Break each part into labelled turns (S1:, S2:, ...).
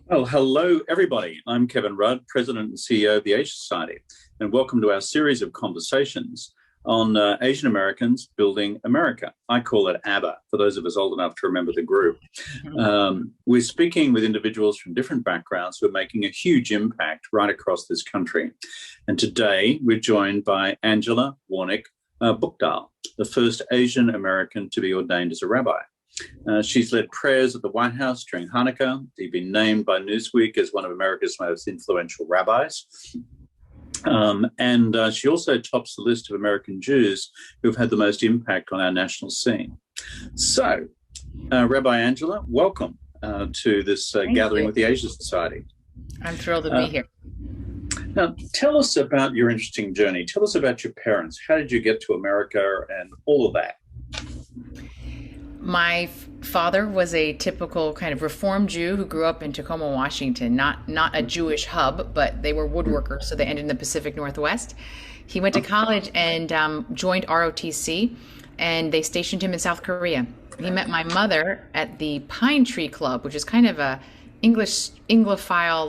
S1: Well, hello, everybody. I'm Kevin Rudd, President and CEO of the Asia Society, and welcome to our series of conversations on Asian Americans building America. I call it ABBA, for those of us old enough to remember the group. We're speaking with individuals from different backgrounds who are making a huge impact right across this country. And today we're joined by Angela Warnick Buchdahl, the first Asian American to be ordained as a rabbi. She's led prayers at the White House during Hanukkah. She's been named by Newsweek as one of America's most influential rabbis. And she also tops the list of American Jews who've had the most impact on our national scene. So, Rabbi Angela, welcome to this gathering with the Asia Society.
S2: I'm thrilled to be here.
S1: Now, tell us about your interesting journey. Tell us about your parents. How did you get to America and all of that?
S2: My father was a typical kind of Reform Jew who grew up in Tacoma, Washington, not a Jewish hub, but they were woodworkers, so they ended in the Pacific Northwest. He went to college and joined ROTC, and they stationed him in South Korea. He met my mother at the Pine Tree Club, which is kind of a Anglophile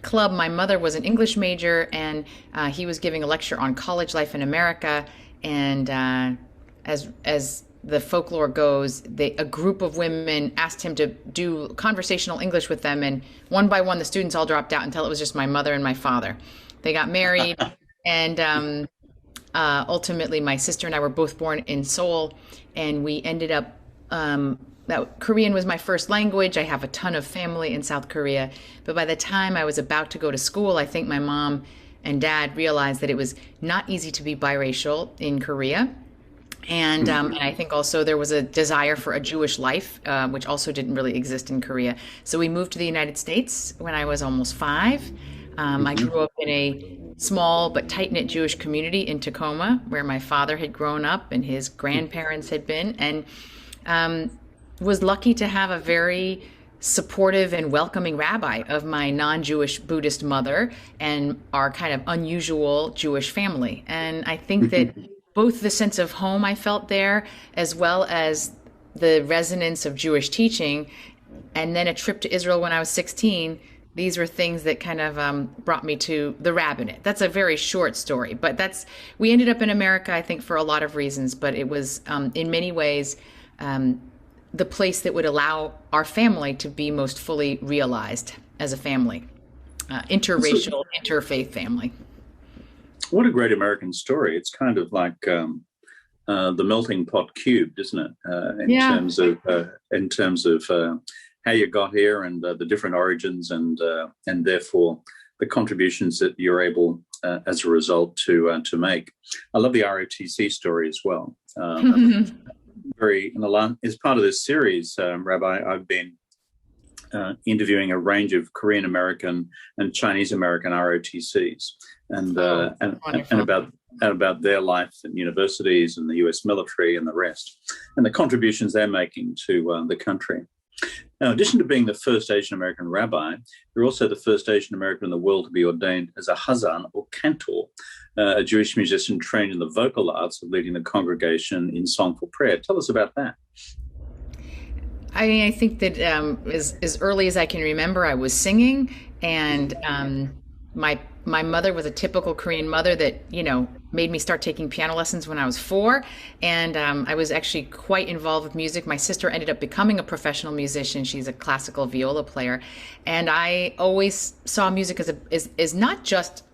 S2: club. My mother was an English major, and he was giving a lecture on college life in America, and as the folklore goes, a group of women asked him to do conversational English with them, and one by one, the students all dropped out until it was just my mother and my father. They got married, and ultimately, my sister and I were both born in Seoul, and we ended up, that Korean was my first language. I have a ton of family in South Korea, but by the time I was about to go to school, I think my mom and dad realized that it was not easy to be biracial in Korea. And I think also there was a desire for a Jewish life, which also didn't really exist in Korea. So we moved to the United States when I was almost 5. I grew up in a small but tight-knit Jewish community in Tacoma, where my father had grown up and his grandparents had been, and was lucky to have a very supportive and welcoming rabbi of my non-Jewish Buddhist mother and our kind of unusual Jewish family. And I think that both the sense of home I felt there, as well as the resonance of Jewish teaching, and then a trip to Israel when I was 16, these were things that kind of brought me to the rabbinate. That's a very short story, but we ended up in America, I think, for a lot of reasons, but it was in many ways the place that would allow our family to be most fully realized as a family, interracial, interfaith family.
S1: What a great American story. It's kind of like the melting pot cubed, isn't it? In terms of how you got here and the different origins and therefore the contributions that you're able as a result to make. I love the ROTC story as well. As part of this series, Rabbi, I've been interviewing a range of Korean American and Chinese American ROTCs, and about their life in universities and the U.S. military and the rest, and the contributions they're making to the country. Now, in addition to being the first Asian American rabbi, you're also the first Asian American in the world to be ordained as a hazan or cantor, a Jewish musician trained in the vocal arts of leading the congregation in songful prayer. Tell us about that.
S2: I mean, I think that as early as I can remember, I was singing, and my mother was a typical Korean mother that, made me start taking piano lessons when I was 4, and I was actually quite involved with music. My sister ended up becoming a professional musician. She's a classical viola player, and I always saw music as not just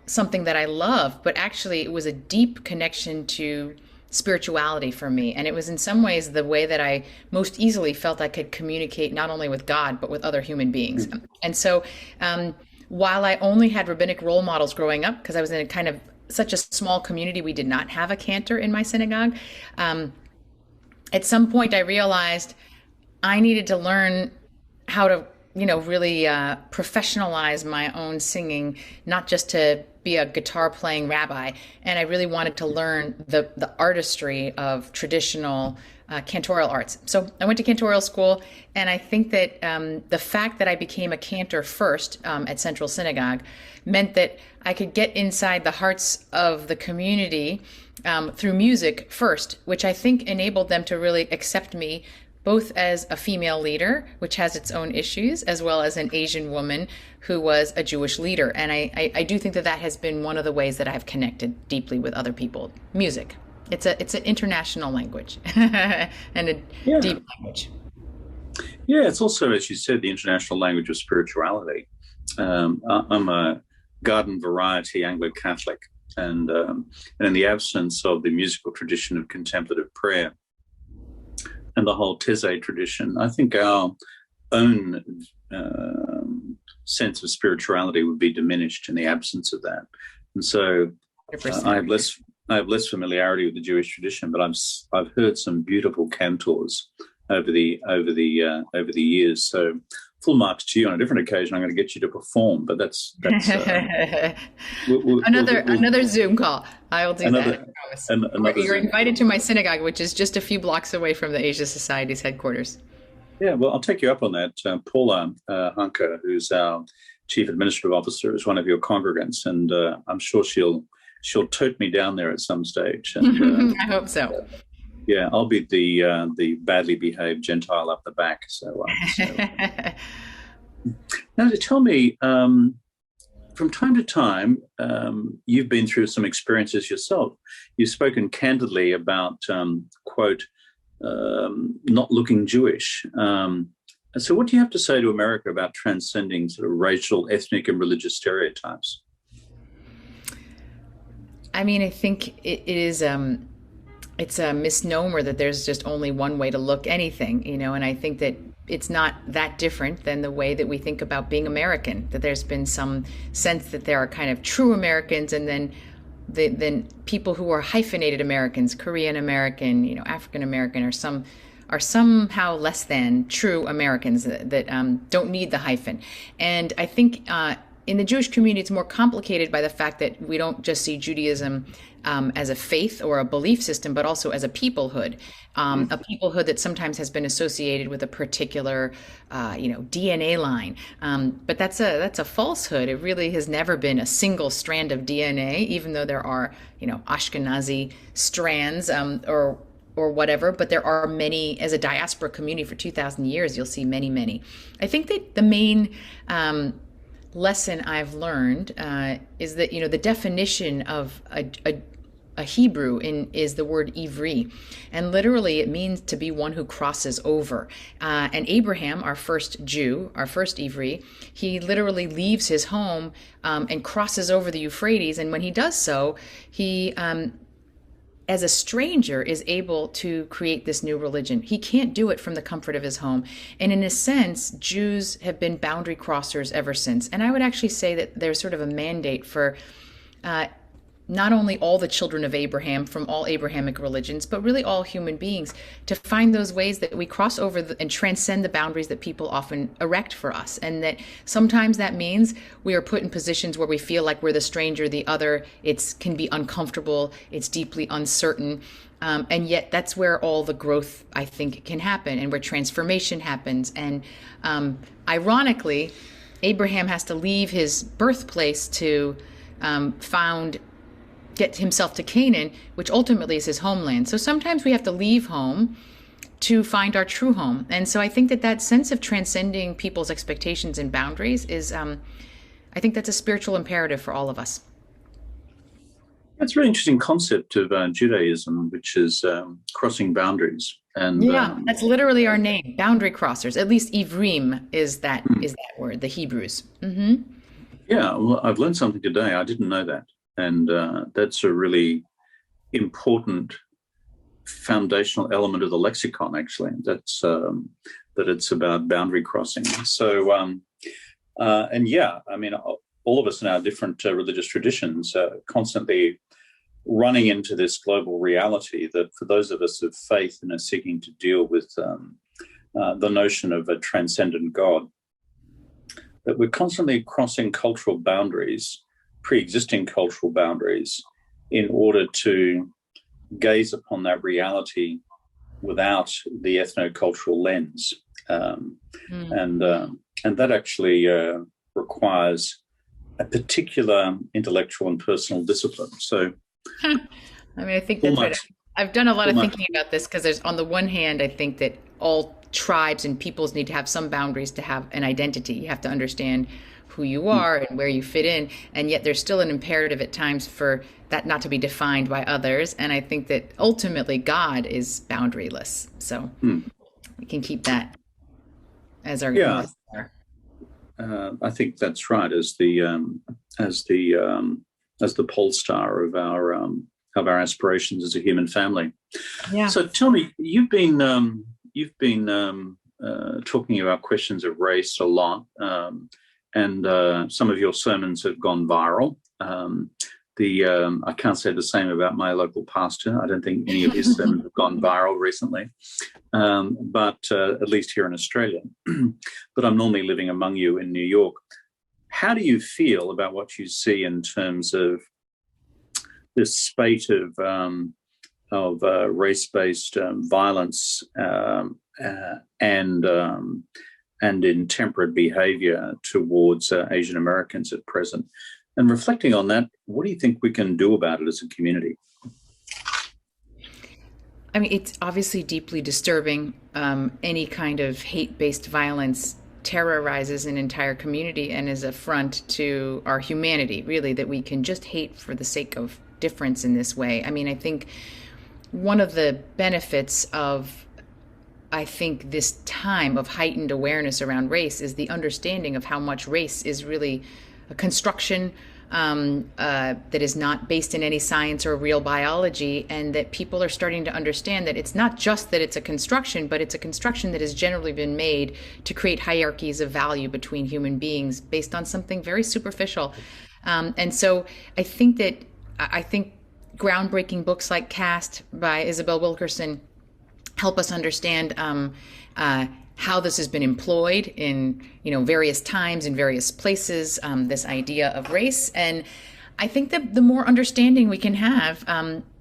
S2: something that I love, but actually it was a deep connection to spirituality for me. And it was in some ways the way that I most easily felt I could communicate not only with God, but with other human beings. And so while I only had rabbinic role models growing up, because I was in a kind of such a small community, we did not have a cantor in my synagogue. At some point I realized I needed to learn how to really professionalize my own singing, not just to be a guitar playing rabbi. And I really wanted to learn the artistry of traditional cantorial arts. So I went to cantorial school, and I think that the fact that I became a cantor first at Central Synagogue meant that I could get inside the hearts of the community through music first, which I think enabled them to really accept me both as a female leader, which has its own issues, as well as an Asian woman who was a Jewish leader. And I do think that that has been one of the ways that I've connected deeply with other people. Music. It's an international language and a deep language.
S1: Yeah, it's also, as you said, the international language of spirituality. I'm a garden variety Anglo-Catholic, and in the absence of the musical tradition of contemplative prayer and the whole Taizé tradition, I think our own sense of spirituality would be diminished in the absence of that. And so I have less familiarity with the Jewish tradition, but I've heard some beautiful cantors over the years. So full marks to you. On a different occasion, I'm going to get you to perform, but that's
S2: another Zoom call. I will do that. I promise. You're invited to my synagogue, which is just a few blocks away from the Asia Society's headquarters.
S1: Yeah, well, I'll take you up on that. Paula Hunker, who's our Chief Administrative Officer, is one of your congregants, and I'm sure she'll tote me down there at some stage. And,
S2: I hope so.
S1: Yeah, I'll be the badly behaved Gentile up the back. So now, to tell me, from time to time, you've been through some experiences yourself. You've spoken candidly about, quote, not looking Jewish. So what do you have to say to America about transcending sort of racial, ethnic, and religious stereotypes?
S2: I mean, I think it is... it's a misnomer that there's just only one way to look anything, and I think that it's not that different than the way that we think about being American, that there's been some sense that there are kind of true Americans and then people who are hyphenated Americans, Korean American, African American, are somehow less than true Americans that don't need the hyphen. And I think in the Jewish community, it's more complicated by the fact that we don't just see Judaism as a faith or a belief system, but also as a peoplehood, a peoplehood that sometimes has been associated with a particular, DNA line. But that's a falsehood. It really has never been a single strand of DNA, even though there are, Ashkenazi strands or whatever. But there are many, as a diaspora community for 2,000 years, you'll see many, many. I think that the main lesson I've learned is that the definition of a Hebrew is the word ivri, and literally it means to be one who crosses over. And Abraham, our first Jew, our first Ivri, he literally leaves his home and crosses over the Euphrates, and when he does so, he as a stranger is able to create this new religion. He can't do it from the comfort of his home. And in a sense, Jews have been boundary crossers ever since. And I would actually say that there's sort of a mandate for not only all the children of Abraham from all Abrahamic religions, but really all human beings, to find those ways that we cross over and transcend the boundaries that people often erect for us. And that sometimes that means we are put in positions where we feel like we're the stranger, the other. It can be uncomfortable. It's deeply uncertain. And yet that's where all the growth, I think, can happen and where transformation happens. And ironically, Abraham has to leave his birthplace to get himself to Canaan, which ultimately is his homeland. So sometimes we have to leave home to find our true home. And so I think that sense of transcending people's expectations and boundaries is, I think that's a spiritual imperative for all of us.
S1: That's a really interesting concept of Judaism, which is crossing boundaries. And
S2: that's literally our name, boundary crossers. At least Ivrim is that word, the Hebrews. Mm-hmm.
S1: Yeah, well, I've learned something today. I didn't know that. And that's a really important foundational element of the lexicon, actually. That's that it's about boundary crossing. So, I mean, all of us in our different religious traditions are constantly running into this global reality that for those of us of faith and are seeking to deal with the notion of a transcendent God, that we're constantly crossing cultural boundaries, pre-existing cultural boundaries, in order to gaze upon that reality without the ethno-cultural lens. And that actually requires a particular intellectual and personal discipline. So,
S2: I mean, I think that's right. I've done a lot
S1: So
S2: of
S1: much.
S2: thinking about this because there's, on the one hand, I think that all tribes and peoples need to have some boundaries to have an identity. You have to understand who you
S1: Mm.
S2: are and where you fit in, and yet there's still an imperative at times for that not to be defined by others. And I think that ultimately God is boundaryless, so
S1: Mm.
S2: we can keep that as our
S1: Yeah,
S2: North Star.
S1: I think that's right. As the as the pole star of our aspirations as a human family.
S2: Yeah.
S1: So tell me, you've been talking about questions of race a lot, and some of your sermons have gone viral. I can't say the same about my local pastor. I don't think any of his sermons have gone viral recently, but at least here in Australia. But I'm normally living among you in New York. How do you feel about what you see in terms of this spate of race-based violence and intemperate behaviour towards Asian Americans at present? And reflecting on that, what do you think we can do about it as a community?
S2: I mean, it's obviously deeply disturbing. Any kind of hate-based violence terrorizes an entire community and is a affront to our humanity, really, that we can just hate for the sake of difference in this way. I mean, I think one of the benefits of, I think, this time of heightened awareness around race is the understanding of how much race is really a construction that is not based in any science or real biology, and that people are starting to understand that it's not just that it's a construction, but it's a construction that has generally been made to create hierarchies of value between human beings based on something very superficial. And so I think groundbreaking books like Caste by Isabel Wilkerson help us understand how this has been employed in various times in various places. This idea of race, and I think that the more understanding we can have,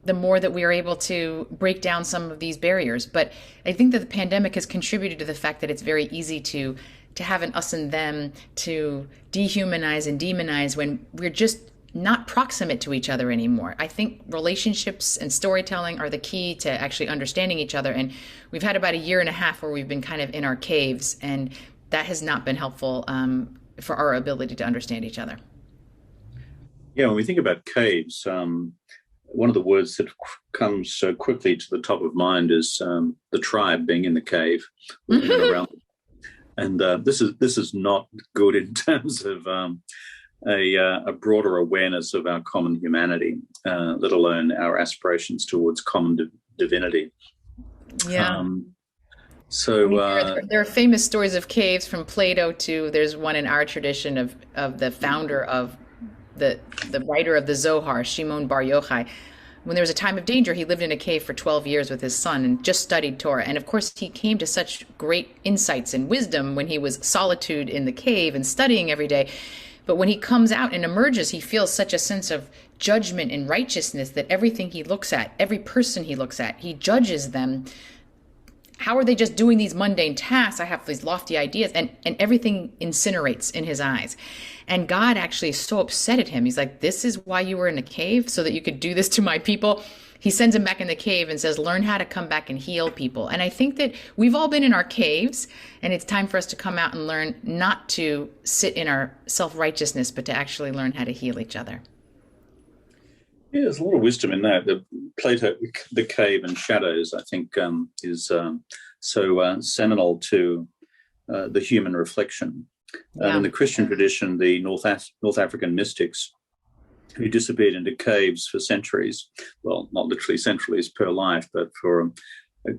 S2: the more that we are able to break down some of these barriers. But I think that the pandemic has contributed to the fact that it's very easy to have an us and them, to dehumanize and demonize when we're just not proximate to each other anymore. I think relationships and storytelling are the key to actually understanding each other. And we've had about a year and a half where we've been kind of in our caves, and that has not been helpful for our ability to understand each other.
S1: Yeah, when we think about caves, one of the words that comes so quickly to the top of mind is the tribe being in the cave in and around. And this is not good in terms of a broader awareness of our common humanity, let alone our aspirations towards common divinity.
S2: Yeah.
S1: So
S2: I mean, there are famous stories of caves from Plato to there's one in our tradition of the founder of the writer of the Zohar, Shimon Bar Yochai. When there was a time of danger, he lived in a cave for 12 years with his son and just studied Torah. And of course, he came to such great insights and wisdom when he was solitude in the cave and studying every day. But when he comes out and emerges, he feels such a sense of judgment and righteousness that everything he looks at, every person he looks at, he judges them. How are they just doing these mundane tasks? I have these lofty ideas, and everything incinerates in his eyes. And God actually is so upset at him. He's like, this is why you were in a cave, so that you could do this to my people? He sends him back in the cave and says, learn how to come back and heal people. And I think that we've all been in our caves, and it's time for us to come out and learn not to sit in our self-righteousness, but to actually learn how to heal each other.
S1: Yeah, there's a lot of wisdom in that. The Plato, the cave and shadows, I think, is so seminal to the human reflection.
S2: Yeah.
S1: In the Christian tradition, the North African mystics who disappeared into caves for centuries, well, not literally centuries per life, but for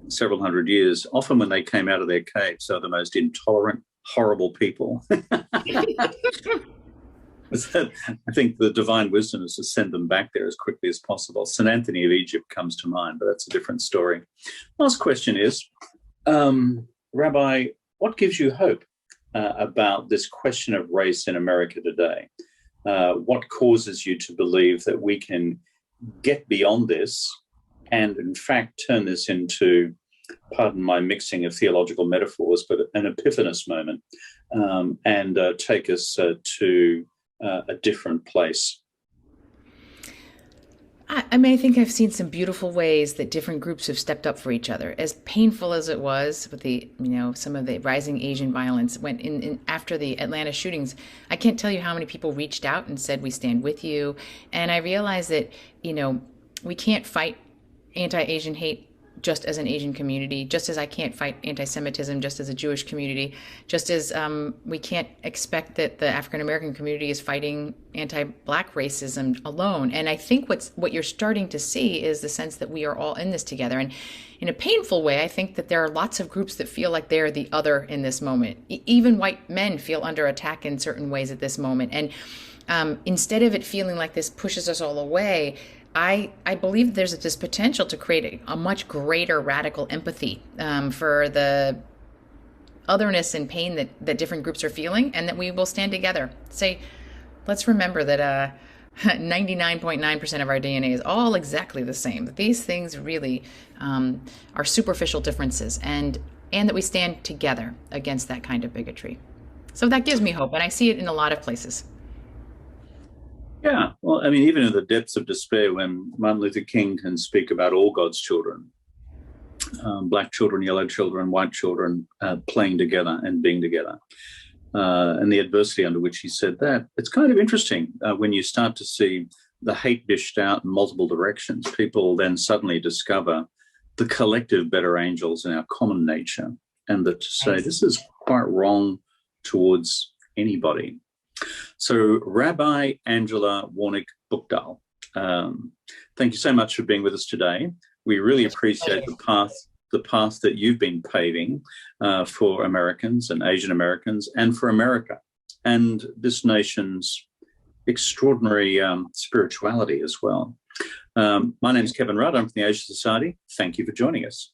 S1: several hundred years, often when they came out of their caves, they were the most intolerant, horrible people. I think the divine wisdom is to send them back there as quickly as possible. St. Anthony of Egypt comes to mind, but that's a different story. Last question is, Rabbi, what gives you hope about this question of race in America today? What causes you to believe that we can get beyond this and, in fact, turn this into, pardon my mixing of theological metaphors, but an epiphanous moment, and take us to a different place?
S2: I mean, I think I've seen some beautiful ways that different groups have stepped up for each other. As painful as it was with the, some of the rising Asian violence when in after the Atlanta shootings, I can't tell you how many people reached out and said, we stand with you. And I realized that, we can't fight anti-Asian hate just as an Asian community, just as I can't fight anti-Semitism just as a Jewish community, just as we can't expect that the African-American community is fighting anti-Black racism alone. And I think what you're starting to see is the sense that we are all in this together. And in a painful way, I think that there are lots of groups that feel like they're the other in this moment. Even white men feel under attack in certain ways at this moment. And instead of it feeling like this pushes us all away, I believe there's this potential to create a much greater radical empathy for the otherness and pain that different groups are feeling, and that we will stand together. Say, let's remember that 99.9% of our DNA is all exactly the same. That these things really are superficial differences, and that we stand together against that kind of bigotry. So that gives me hope, and I see it in a lot of places.
S1: Yeah, well, I mean, even in the depths of despair, when Martin Luther King can speak about all God's children, black children, yellow children, white children, playing together and being together, and the adversity under which he said that, it's kind of interesting when you start to see the hate dished out in multiple directions. People then suddenly discover the collective better angels in our common nature, and that to say this is quite wrong towards anybody. So, Rabbi Angela Warnick Buchdahl, thank you so much for being with us today. We really appreciate the path that you've been paving for Americans and Asian Americans, and for America, and this nation's extraordinary spirituality as well. My name is Kevin Rudd. I'm from the Asian Society. Thank you for joining us.